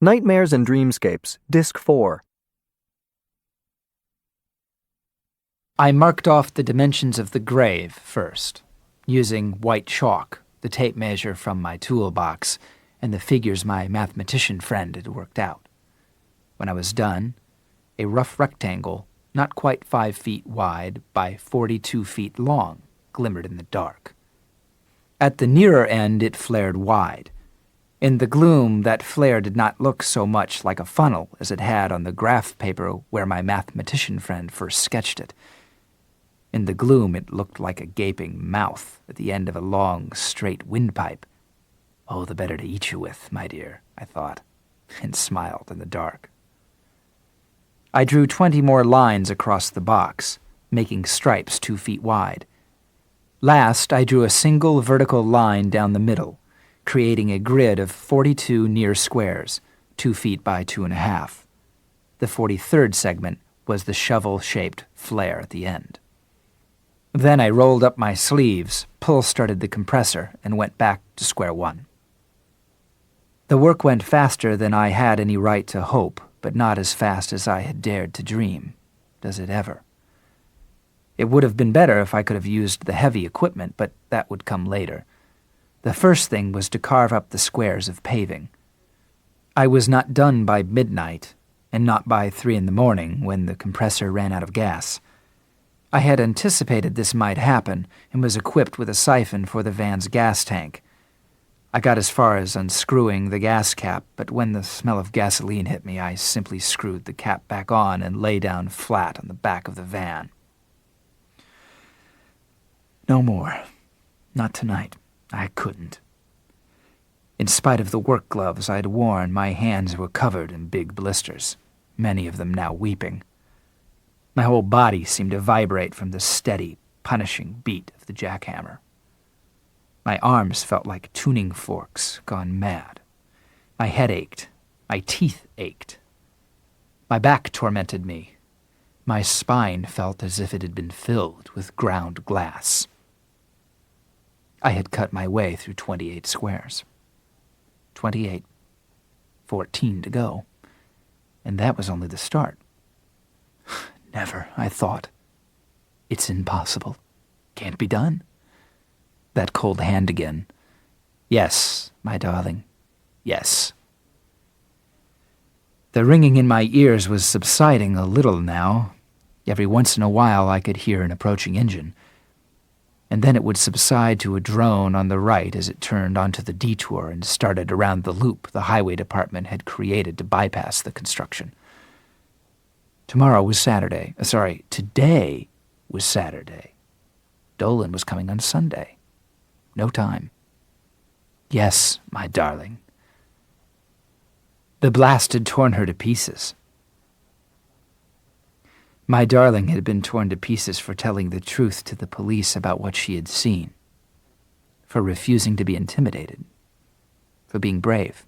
Nightmares and Dreamscapes, Disc 4. I marked off the dimensions of the grave first, using white chalk, the tape measure from my toolbox, and the figures my mathematician friend had worked out. When I was done, a rough rectangle, not quite 5 feet wide by 42 feet long, glimmered in the dark. At the nearer end it flared wide. In the gloom, that flare did not look so much like a funnel as it had on the graph paper where my mathematician friend first sketched it. In the gloom, it looked like a gaping mouth at the end of a long, straight windpipe. "Oh, the better to eat you with, my dear," I thought, and smiled in the dark. I drew 20 more lines across the box, making stripes 2 feet wide. Last, I drew a single vertical line down the middle, creating a grid of 42 near squares, 2 feet by 2.5. The 43rd segment was the shovel-shaped flare at the end. Then I rolled up my sleeves, pull-started the compressor, and went back to square one. The work went faster than I had any right to hope, but not as fast as I had dared to dream. Does it ever? It would have been better if I could have used the heavy equipment, but that would come later. The first thing was to carve up the squares of paving. I was not done by midnight, and not by 3 a.m. when the compressor ran out of gas. I had anticipated this might happen and was equipped with a siphon for the van's gas tank. I got as far as unscrewing the gas cap, but when the smell of gasoline hit me, I simply screwed the cap back on and lay down flat on the back of the van. No more. Not tonight. I couldn't. In spite of the work gloves I'd worn, my hands were covered in big blisters, many of them now weeping. My whole body seemed to vibrate from the steady, punishing beat of the jackhammer. My arms felt like tuning forks gone mad. My head ached. My teeth ached. My back tormented me. My spine felt as if it had been filled with ground glass. I had cut my way through 28 squares. 28. 14 to go. And that was only the start. Never, I thought. It's impossible. Can't be done. That cold hand again. Yes, my darling. Yes. The ringing in my ears was subsiding a little now. Every once in a while I could hear an approaching engine. And then it would subside to a drone on the right as it turned onto the detour and started around the loop the highway department had created to bypass the construction. Today was Saturday. Dolan was coming on Sunday. No time. Yes, my darling. The blast had torn her to pieces. My darling had been torn to pieces for telling the truth to the police about what she had seen, for refusing to be intimidated, for being brave.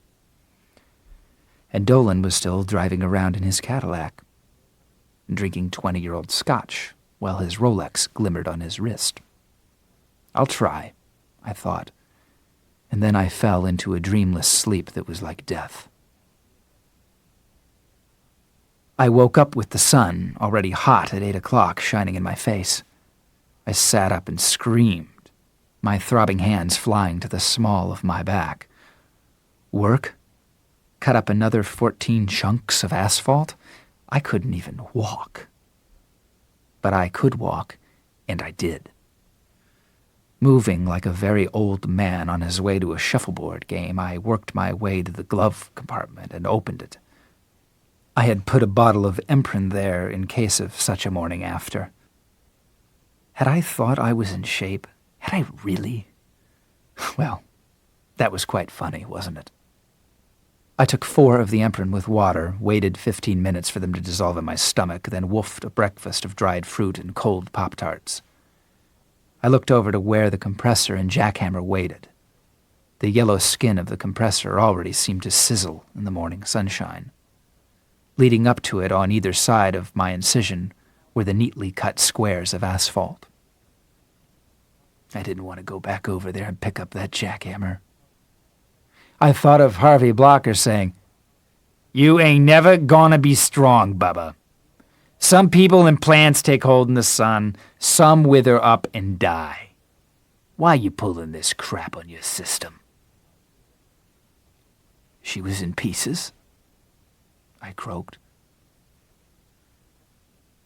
And Dolan was still driving around in his Cadillac, drinking 20-year-old scotch while his Rolex glimmered on his wrist. I'll try, I thought, and then I fell into a dreamless sleep that was like death. I woke up with the sun, already hot at 8 o'clock, shining in my face. I sat up and screamed, my throbbing hands flying to the small of my back. Work? Cut up another 14 chunks of asphalt? I couldn't even walk. But I could walk, and I did. Moving like a very old man on his way to a shuffleboard game, I worked my way to the glove compartment and opened it. I had put a bottle of Emprin there in case of such a morning after. Had I thought I was in shape? Had I really? Well, that was quite funny, wasn't it? I took 4 of the Emprin with water, waited 15 minutes for them to dissolve in my stomach, then woofed a breakfast of dried fruit and cold Pop-Tarts. I looked over to where the compressor and jackhammer waited. The yellow skin of the compressor already seemed to sizzle in the morning sunshine. Leading up to it on either side of my incision were the neatly cut squares of asphalt. I didn't want to go back over there and pick up that jackhammer. I thought of Harvey Blocker saying, You ain't never gonna be strong, Bubba. Some people and plants take hold in the sun, some wither up and die. Why you pulling this crap on your system? She was in pieces, I croaked.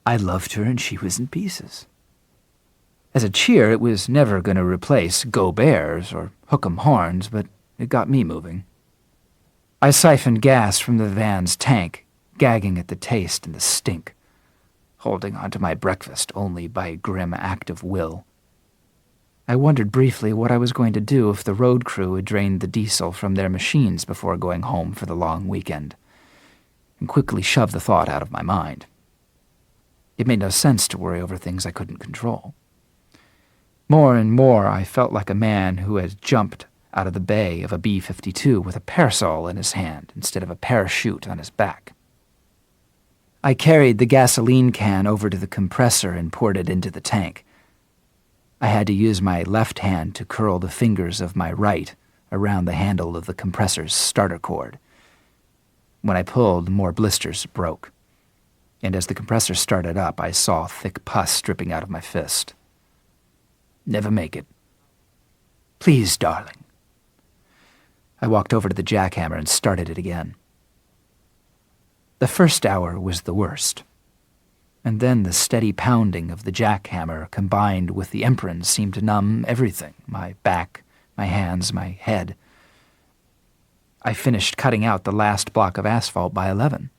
I loved her and she was in pieces. As a cheer, it was never going to replace Go Bears or Hook 'em Horns, but it got me moving. I siphoned gas from the van's tank, gagging at the taste and the stink, holding on to my breakfast only by a grim act of will. I wondered briefly what I was going to do if the road crew had drained the diesel from their machines before going home for the long weekend, and quickly shoved the thought out of my mind. It made no sense to worry over things I couldn't control. More and more, I felt like a man who had jumped out of the bay of a B-52 with a parasol in his hand instead of a parachute on his back. I carried the gasoline can over to the compressor and poured it into the tank. I had to use my left hand to curl the fingers of my right around the handle of the compressor's starter cord. When I pulled, more blisters broke, and as the compressor started up, I saw thick pus dripping out of my fist. Never make it. Please, darling. I walked over to the jackhammer and started it again. The first hour was the worst, and then the steady pounding of the jackhammer combined with the Emperor seemed to numb everything, my back, my hands, my head. I finished cutting out the last block of asphalt by 11.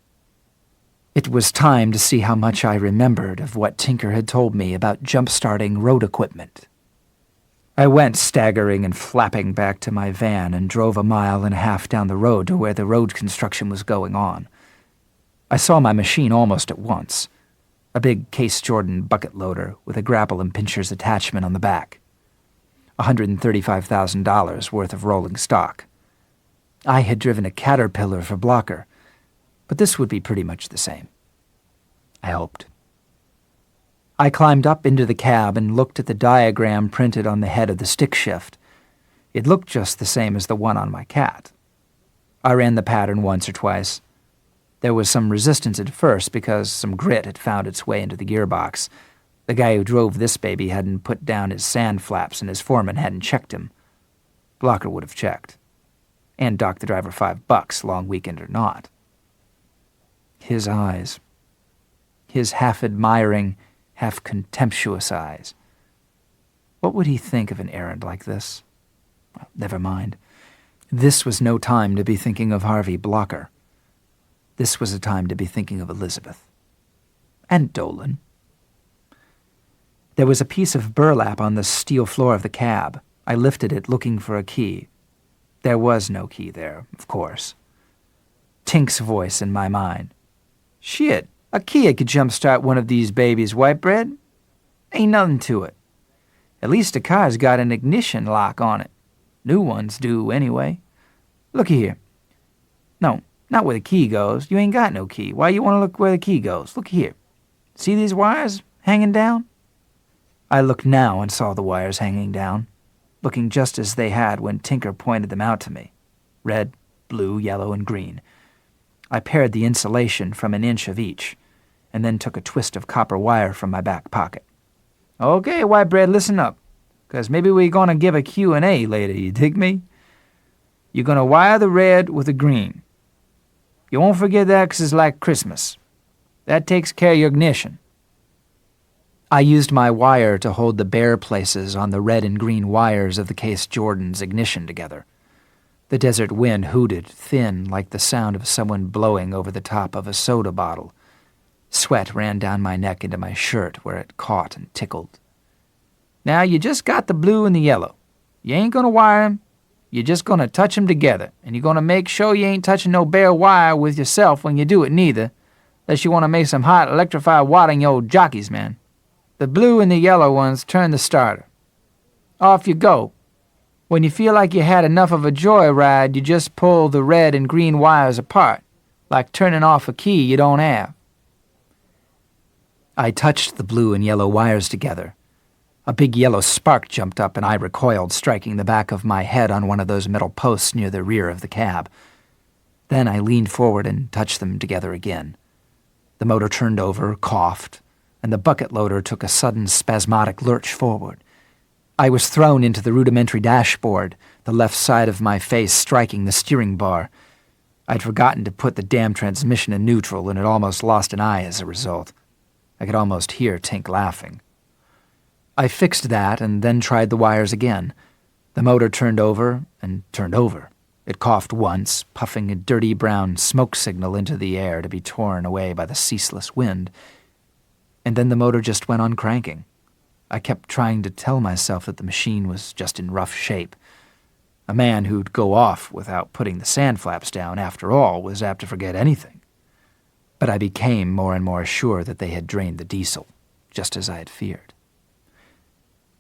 It was time to see how much I remembered of what Tinker had told me about jump-starting road equipment. I went staggering and flapping back to my van and drove 1.5 miles down the road to where the road construction was going on. I saw my machine almost at once, a big Case Jordan bucket loader with a grapple and pinchers attachment on the back. $135,000 worth of rolling stock. I had driven a Caterpillar for Blocker, but this would be pretty much the same. I hoped. I climbed up into the cab and looked at the diagram printed on the head of the stick shift. It looked just the same as the one on my cat. I ran the pattern once or twice. There was some resistance at first because some grit had found its way into the gearbox. The guy who drove this baby hadn't put down his sand flaps and his foreman hadn't checked him. Blocker would have checked. And docked the driver $5, long weekend or not. His eyes. His half-admiring, half-contemptuous eyes. What would he think of an errand like this? Well, never mind. This was no time to be thinking of Harvey Blocker. This was a time to be thinking of Elizabeth. And Dolan. There was a piece of burlap on the steel floor of the cab. I lifted it, looking for a key. There was no key there, of course. Tink's voice in my mind. Shit, a key could jumpstart one of these babies, white bread. Ain't nothing to it. At least a car's got an ignition lock on it. New ones do, anyway. Looky here. No, not where the key goes. You ain't got no key. Why you want to look where the key goes? Look here. See these wires hanging down? I looked now and saw the wires hanging down, looking just as they had when Tinker pointed them out to me. Red, blue, yellow, and green. I pared the insulation from 1 inch of each, and then took a twist of copper wire from my back pocket. Okay, white bread, listen up, 'cause maybe we're gonna give a Q&A later, you dig me? You're gonna wire the red with the green. You won't forget that 'cause it's like Christmas. That takes care of your ignition. I used my wire to hold the bare places on the red and green wires of the Case Jordan's ignition together. The desert wind hooted, thin, like the sound of someone blowing over the top of a soda bottle. Sweat ran down my neck into my shirt where it caught and tickled. Now you just got the blue and the yellow. You ain't gonna wire 'em. You're just gonna touch 'em together, and you're gonna make sure you ain't touching no bare wire with yourself when you do it neither, unless you want to make some hot electrified water in your old jockeys, man. The blue and the yellow ones turn the starter. Off you go. When you feel like you had enough of a joyride, you just pull the red and green wires apart, like turning off a key you don't have. I touched the blue and yellow wires together. A big yellow spark jumped up and I recoiled, striking the back of my head on one of those metal posts near the rear of the cab. Then I leaned forward and touched them together again. The motor turned over, coughed, and the bucket loader took a sudden spasmodic lurch forward. I was thrown into the rudimentary dashboard, the left side of my face striking the steering bar. I'd forgotten to put the damn transmission in neutral and had almost lost an eye as a result. I could almost hear Tink laughing. I fixed that and then tried the wires again. The motor turned over and turned over. It coughed once, puffing a dirty brown smoke signal into the air to be torn away by the ceaseless wind. And then the motor just went on cranking. I kept trying to tell myself that the machine was just in rough shape. A man who'd go off without putting the sand flaps down, after all, was apt to forget anything. But I became more and more sure that they had drained the diesel, just as I had feared.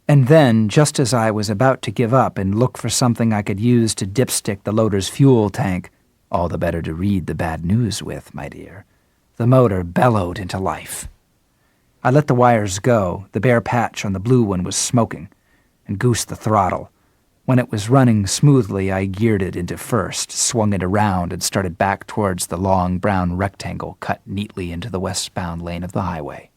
And then, just as I was about to give up and look for something I could use to dipstick the loader's fuel tank, all the better to read the bad news with, my dear, the motor bellowed into life. I let the wires go. The bare patch on the blue one was smoking, and goosed the throttle. When it was running smoothly, I geared it into first, swung it around, and started back towards the long brown rectangle cut neatly into the westbound lane of the highway.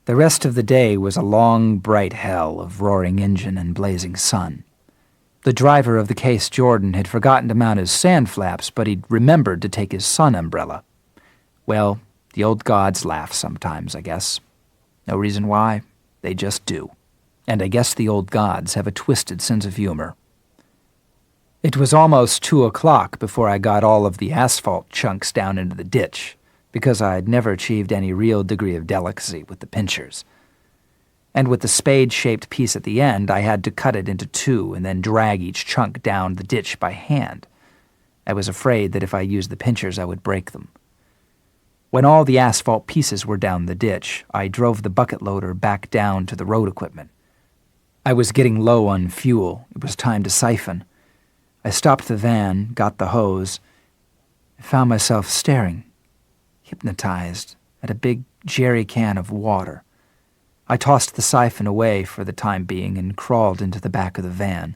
The rest of the day was a long, bright hell of roaring engine and blazing sun. The driver of the Case Jordan had forgotten to mount his sand flaps, but he'd remembered to take his sun umbrella. Well, the old gods laugh sometimes, I guess. No reason why, they just do. And I guess the old gods have a twisted sense of humor. It was almost 2 o'clock before I got all of the asphalt chunks down into the ditch, because I'd never achieved any real degree of delicacy with the pinchers. And with the spade-shaped piece at the end, I had to cut it into 2 and then drag each chunk down the ditch by hand. I was afraid that if I used the pinchers, I would break them. When all the asphalt pieces were down the ditch, I drove the bucket loader back down to the road equipment. I was getting low on fuel. It was time to siphon. I stopped the van, got the hose, and found myself staring, hypnotized, at a big jerry can of water. I tossed the siphon away for the time being and crawled into the back of the van.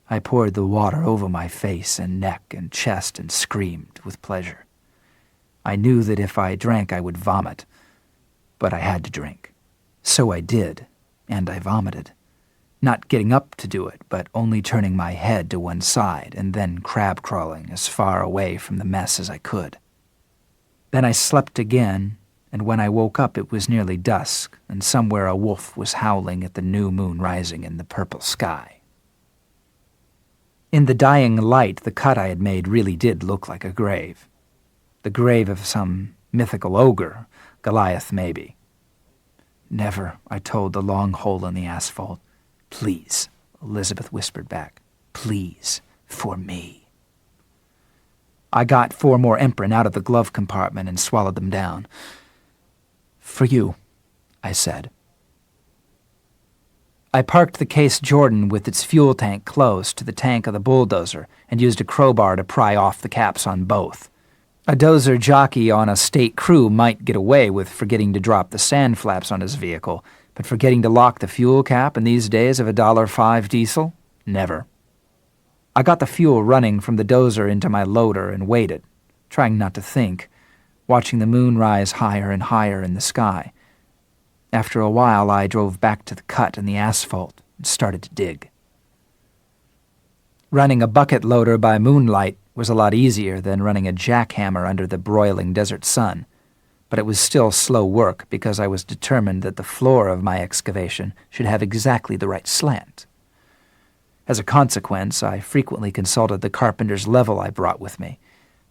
I poured the water over my face and neck and chest and screamed with pleasure. I knew that if I drank I would vomit, but I had to drink. So I did, and I vomited. Not getting up to do it, but only turning my head to one side and then crab-crawling as far away from the mess as I could. Then I slept again, and when I woke up it was nearly dusk, and somewhere a wolf was howling at the new moon rising in the purple sky. In the dying light, the cut I had made really did look like a grave. The grave of some mythical ogre, Goliath maybe. Never, I told the long hole in the asphalt. Please, Elizabeth whispered back. Please, for me. I got 4 more Emprin out of the glove compartment and swallowed them down. For you, I said. I parked the Case Jordan with its fuel tank close to the tank of the bulldozer and used a crowbar to pry off the caps on both. A dozer jockey on a state crew might get away with forgetting to drop the sand flaps on his vehicle, but forgetting to lock the fuel cap in these days of $1.05 diesel? Never. I got the fuel running from the dozer into my loader and waited, trying not to think, watching the moon rise higher and higher in the sky. After a while, I drove back to the cut in the asphalt and started to dig. Running a bucket loader by moonlight was a lot easier than running a jackhammer under the broiling desert sun, but it was still slow work because I was determined that the floor of my excavation should have exactly the right slant. As a consequence, I frequently consulted the carpenter's level I brought with me.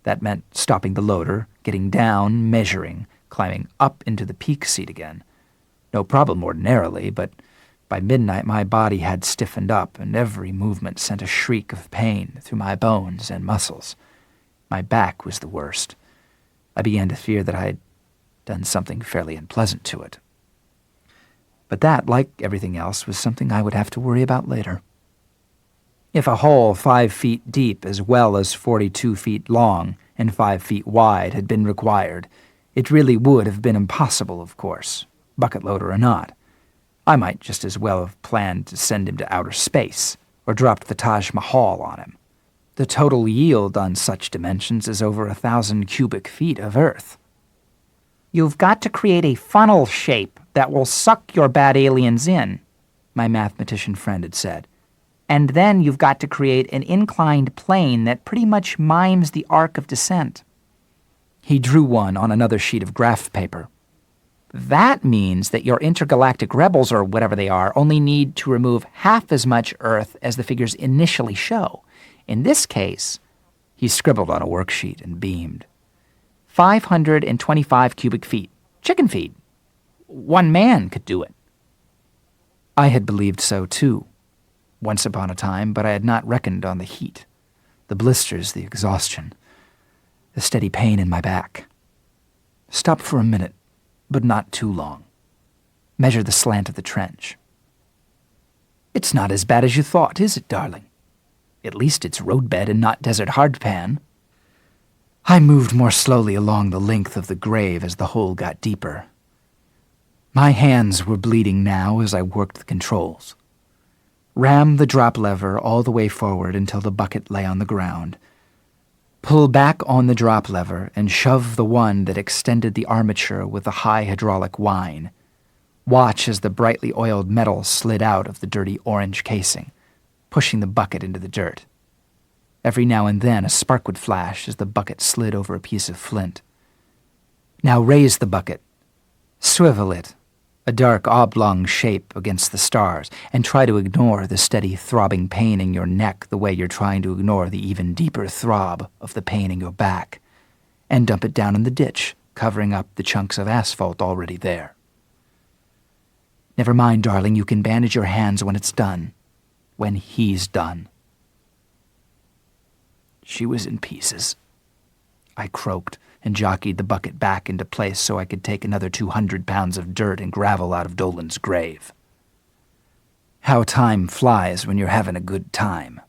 That meant stopping the loader, getting down, measuring, climbing up into the peak seat again. No problem ordinarily, but by midnight my body had stiffened up, and every movement sent a shriek of pain through my bones and muscles. My back was the worst. I began to fear that I had done something fairly unpleasant to it. But that, like everything else, was something I would have to worry about later. If a hole 5 feet deep as well as 42 feet long and 5 feet wide had been required, it really would have been impossible, of course, bucket loader or not. I might just as well have planned to send him to outer space, or dropped the Taj Mahal on him. The total yield on such dimensions is over 1,000 cubic feet of earth. You've got to create a funnel shape that will suck your bad aliens in, my mathematician friend had said. And then you've got to create an inclined plane that pretty much mimes the arc of descent. He drew one on another sheet of graph paper. That means that your intergalactic rebels, or whatever they are, only need to remove half as much Earth as the figures initially show. In this case, he scribbled on a worksheet and beamed. 525 cubic feet. Chicken feed. One man could do it. I had believed so, too, once upon a time, but I had not reckoned on the heat, the blisters, the exhaustion, the steady pain in my back. Stop for a minute, but not too long. Measure the slant of the trench. It's not as bad as you thought, is it, darling? At least it's roadbed and not desert hardpan. I moved more slowly along the length of the grave as the hole got deeper. My hands were bleeding now as I worked the controls. Ram the drop lever all the way forward until the bucket lay on the ground. Pull back on the drop lever and shove the one that extended the armature with a high hydraulic whine. Watch as the brightly oiled metal slid out of the dirty orange casing, pushing the bucket into the dirt. Every now and then a spark would flash as the bucket slid over a piece of flint. Now raise the bucket. Swivel it, a dark oblong shape against the stars, and try to ignore the steady throbbing pain in your neck the way you're trying to ignore the even deeper throb of the pain in your back, and dump it down in the ditch, covering up the chunks of asphalt already there. Never mind, darling, you can bandage your hands when it's done, when he's done. She was in pieces. I croaked and jockeyed the bucket back into place so I could take another 200 pounds of dirt and gravel out of Dolan's grave. How time flies when you're having a good time.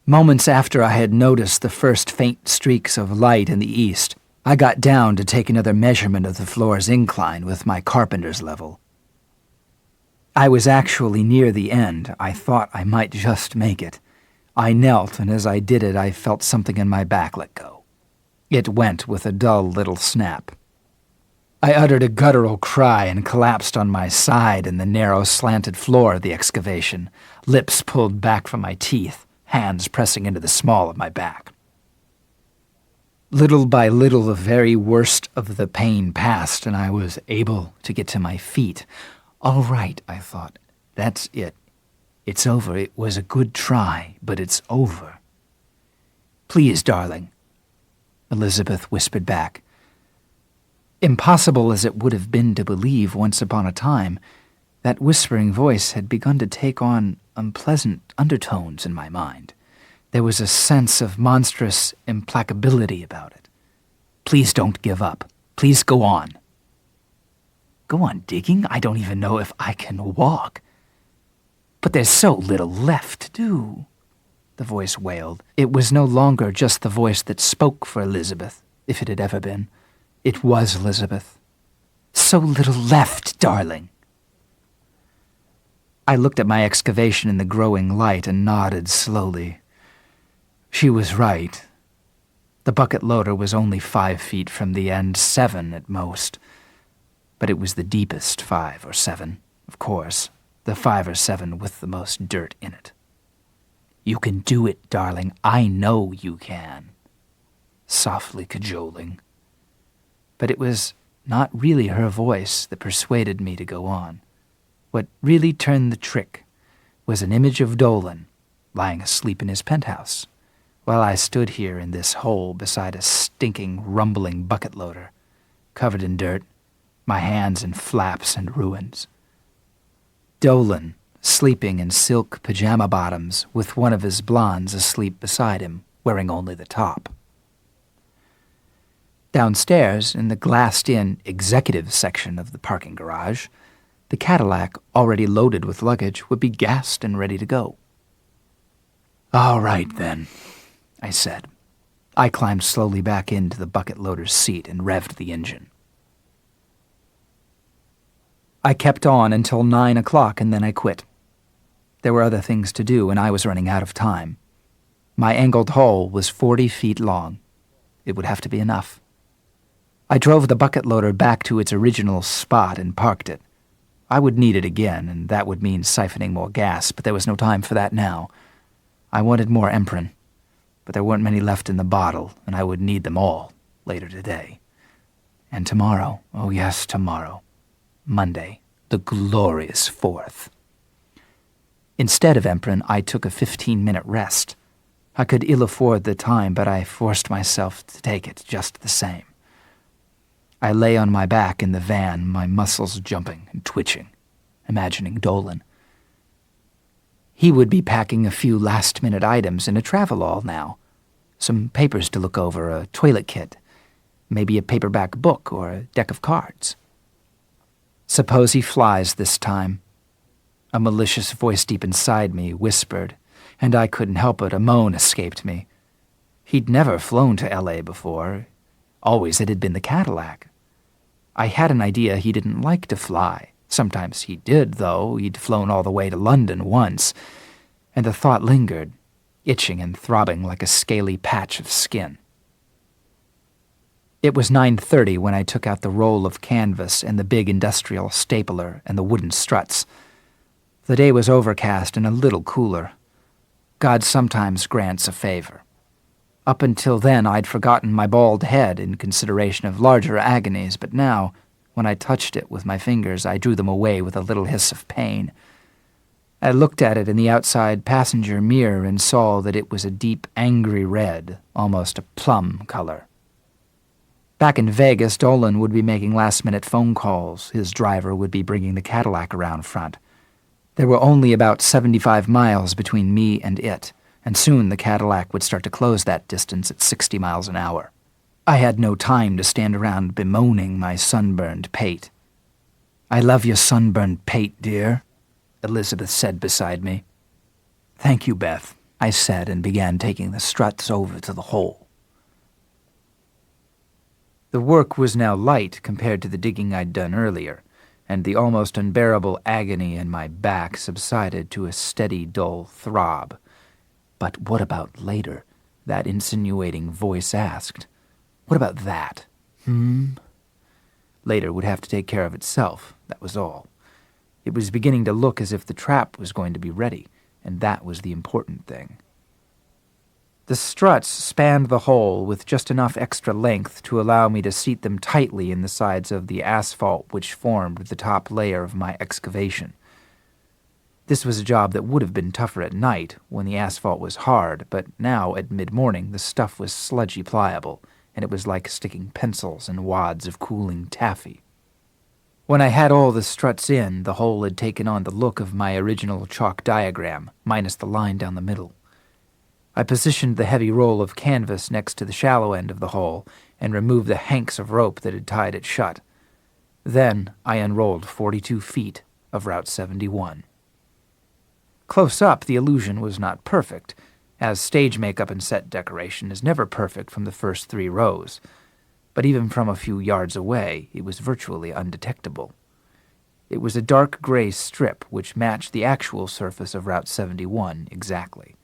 Moments after I had noticed the first faint streaks of light in the east, I got down to take another measurement of the floor's incline with my carpenter's level. I was actually near the end. I thought I might just make it. I knelt, and as I did it, I felt something in my back let go. It went with a dull little snap. I uttered a guttural cry and collapsed on my side in the narrow, slanted floor of the excavation, lips pulled back from my teeth, hands pressing into the small of my back. Little by little, the very worst of the pain passed, and I was able to get to my feet. All right, I thought. That's it. It's over. It was a good try, but it's over. Please, darling, Elizabeth whispered back. Impossible as it would have been to believe once upon a time, that whispering voice had begun to take on unpleasant undertones in my mind. There was a sense of monstrous implacability about it. Please don't give up. Please go on. Go on digging? I don't even know if I can walk. But there's so little left to do, the voice wailed. It was no longer just the voice that spoke for Elizabeth, if it had ever been. It was Elizabeth. So little left, darling. I looked at my excavation in the growing light and nodded slowly. She was right. The bucket loader was only 5 feet from the end, 7 at most. But it was the deepest 5 or 7, of course, the 5 or 7 with the most dirt in it. You can do it, darling. I know you can. Softly cajoling. But it was not really her voice that persuaded me to go on. What really turned the trick was an image of Dolan lying asleep in his penthouse, while I stood here in this hole beside a stinking, rumbling bucket loader, covered in dirt, my hands in flaps and ruins. Dolan, sleeping in silk pajama bottoms with one of his blondes asleep beside him, wearing only the top. Downstairs, in the glassed-in executive section of the parking garage, the Cadillac, already loaded with luggage, would be gassed and ready to go. All right, then, I said. I climbed slowly back into the bucket loader's seat and revved the engine. I kept on until 9 o'clock, and then I quit. There were other things to do, and I was running out of time. My angled hole was 40 feet long. It would have to be enough. I drove the bucket loader back to its original spot and parked it. I would need it again, and that would mean siphoning more gas, but there was no time for that now. I wanted more Emprin, but there weren't many left in the bottle, and I would need them all later today. And tomorrow, oh yes, tomorrow, Monday, the glorious 4th. Instead of Emprin, I took a 15-minute rest. I could ill afford the time, but I forced myself to take it just the same. I lay on my back in the van, my muscles jumping and twitching, imagining Dolan. He would be packing a few last-minute items in a travel-all now. Some papers to look over, a toilet kit, maybe a paperback book or a deck of cards. Suppose he flies this time. A malicious voice deep inside me whispered, and I couldn't help it, a moan escaped me. He'd never flown to L.A. before. Always it had been the Cadillac. I had an idea he didn't like to fly. Sometimes he did, though. He'd flown all the way to London once, and the thought lingered, itching and throbbing like a scaly patch of skin. It was 9:30 when I took out the roll of canvas and the big industrial stapler and the wooden struts. The day was overcast and a little cooler. God sometimes grants a favor. Up until then, I'd forgotten my bald head in consideration of larger agonies, but now, when I touched it with my fingers, I drew them away with a little hiss of pain. I looked at it in the outside passenger mirror and saw that it was a deep, angry red, almost a plum color. Back in Vegas, Dolan would be making last-minute phone calls. His driver would be bringing the Cadillac around front. There were only about 75 miles between me and it, and soon the Cadillac would start to close that distance at 60 miles an hour. I had no time to stand around bemoaning my sunburned pate. "I love your sunburned pate, dear," Elizabeth said beside me. "Thank you, Beth," I said and began taking the struts over to the hole. The work was now light compared to the digging I'd done earlier, and the almost unbearable agony in my back subsided to a steady, dull throb. But what about later? That insinuating voice asked. What about that? Later would have to take care of itself, that was all. It was beginning to look as if the trap was going to be ready, and that was the important thing. The struts spanned the hole with just enough extra length to allow me to seat them tightly in the sides of the asphalt which formed the top layer of my excavation. This was a job that would have been tougher at night, when the asphalt was hard, but now, at mid-morning, the stuff was sludgy pliable, and it was like sticking pencils in wads of cooling taffy. When I had all the struts in, the hole had taken on the look of my original chalk diagram, minus the line down the middle. I positioned the heavy roll of canvas next to the shallow end of the hole, and removed the hanks of rope that had tied it shut. Then I unrolled 42 feet of Route 71. Close up, the illusion was not perfect, as stage makeup and set decoration is never perfect from the first 3 rows, but even from a few yards away, it was virtually undetectable. It was a dark gray strip which matched the actual surface of Route 71 exactly.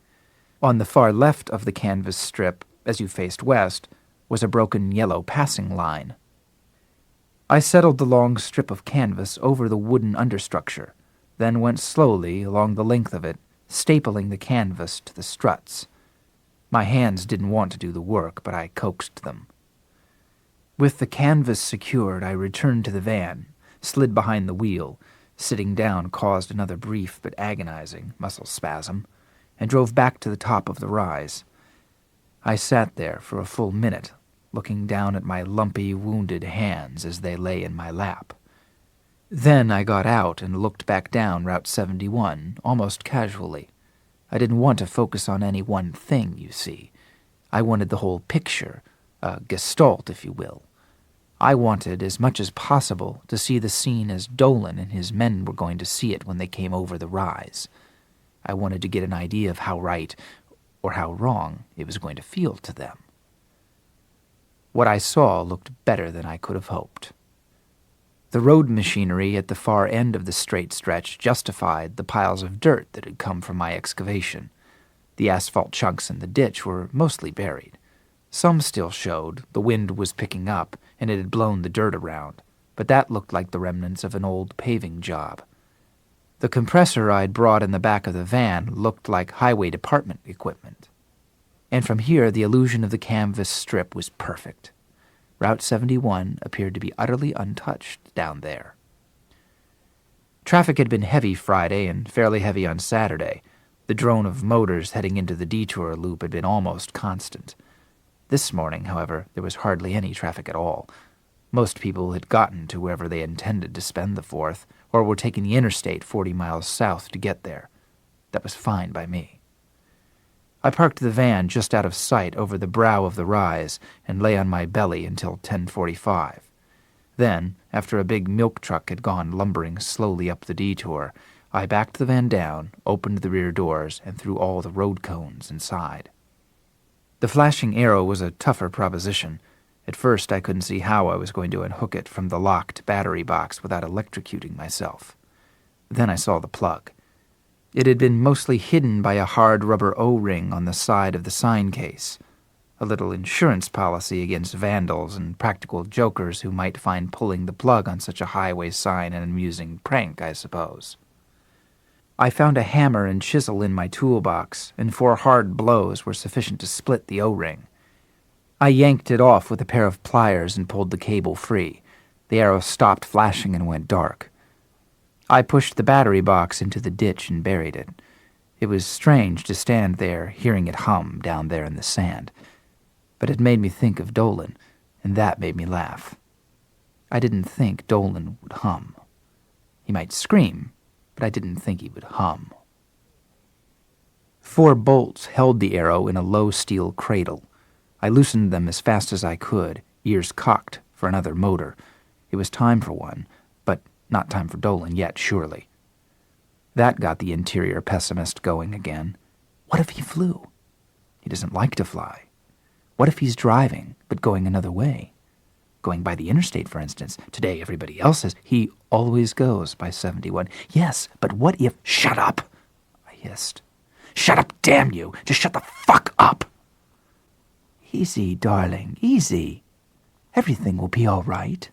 On the far left of the canvas strip, as you faced west, was a broken yellow passing line. I settled the long strip of canvas over the wooden understructure, then went slowly along the length of it, stapling the canvas to the struts. My hands didn't want to do the work, but I coaxed them. With the canvas secured, I returned to the van, slid behind the wheel. Sitting down caused another brief but agonizing muscle spasm, and drove back to the top of the rise. I sat there for a full minute, looking down at my lumpy, wounded hands as they lay in my lap. Then I got out and looked back down Route 71, almost casually. I didn't want to focus on any one thing, you see. I wanted the whole picture, a gestalt, if you will. I wanted, as much as possible, to see the scene as Dolan and his men were going to see it when they came over the rise. I wanted to get an idea of how right, or how wrong, it was going to feel to them. What I saw looked better than I could have hoped. The road machinery at the far end of the straight stretch justified the piles of dirt that had come from my excavation. The asphalt chunks in the ditch were mostly buried. Some still showed, the wind was picking up, and it had blown the dirt around, but that looked like the remnants of an old paving job. The compressor I'd brought in the back of the van looked like highway department equipment. And from here, the illusion of the canvas strip was perfect. Route 71 appeared to be utterly untouched down there. Traffic had been heavy Friday and fairly heavy on Saturday. The drone of motors heading into the detour loop had been almost constant. This morning, however, there was hardly any traffic at all. Most people had gotten to wherever they intended to spend the 4th, or were taking the interstate 40 miles south to get there. That was fine by me. I parked the van just out of sight over the brow of the rise and lay on my belly until 10:45. Then, after a big milk truck had gone lumbering slowly up the detour, I backed the van down, opened the rear doors, and threw all the road cones inside. The flashing arrow was a tougher proposition. At first I couldn't see how I was going to unhook it from the locked battery box without electrocuting myself. Then I saw the plug. It had been mostly hidden by a hard rubber O-ring on the side of the sign case, a little insurance policy against vandals and practical jokers who might find pulling the plug on such a highway sign an amusing prank, I suppose. I found a hammer and chisel in my toolbox, and 4 hard blows were sufficient to split the O-ring. I yanked it off with a pair of pliers and pulled the cable free. The arrow stopped flashing and went dark. I pushed the battery box into the ditch and buried it. It was strange to stand there, hearing it hum down there in the sand. But it made me think of Dolan, and that made me laugh. I didn't think Dolan would hum. He might scream, but I didn't think he would hum. 4 bolts held the arrow in a low steel cradle. I loosened them as fast as I could, ears cocked for another motor. It was time for one, but not time for Dolan yet, surely. That got the interior pessimist going again. What if he flew? He doesn't like to fly. What if he's driving, but going another way? Going by the interstate, for instance. Today everybody else says he always goes by 71. Yes, but what if... Shut up! I hissed. Shut up, damn you! Just shut the fuck up! Easy, darling, easy. Everything will be all right.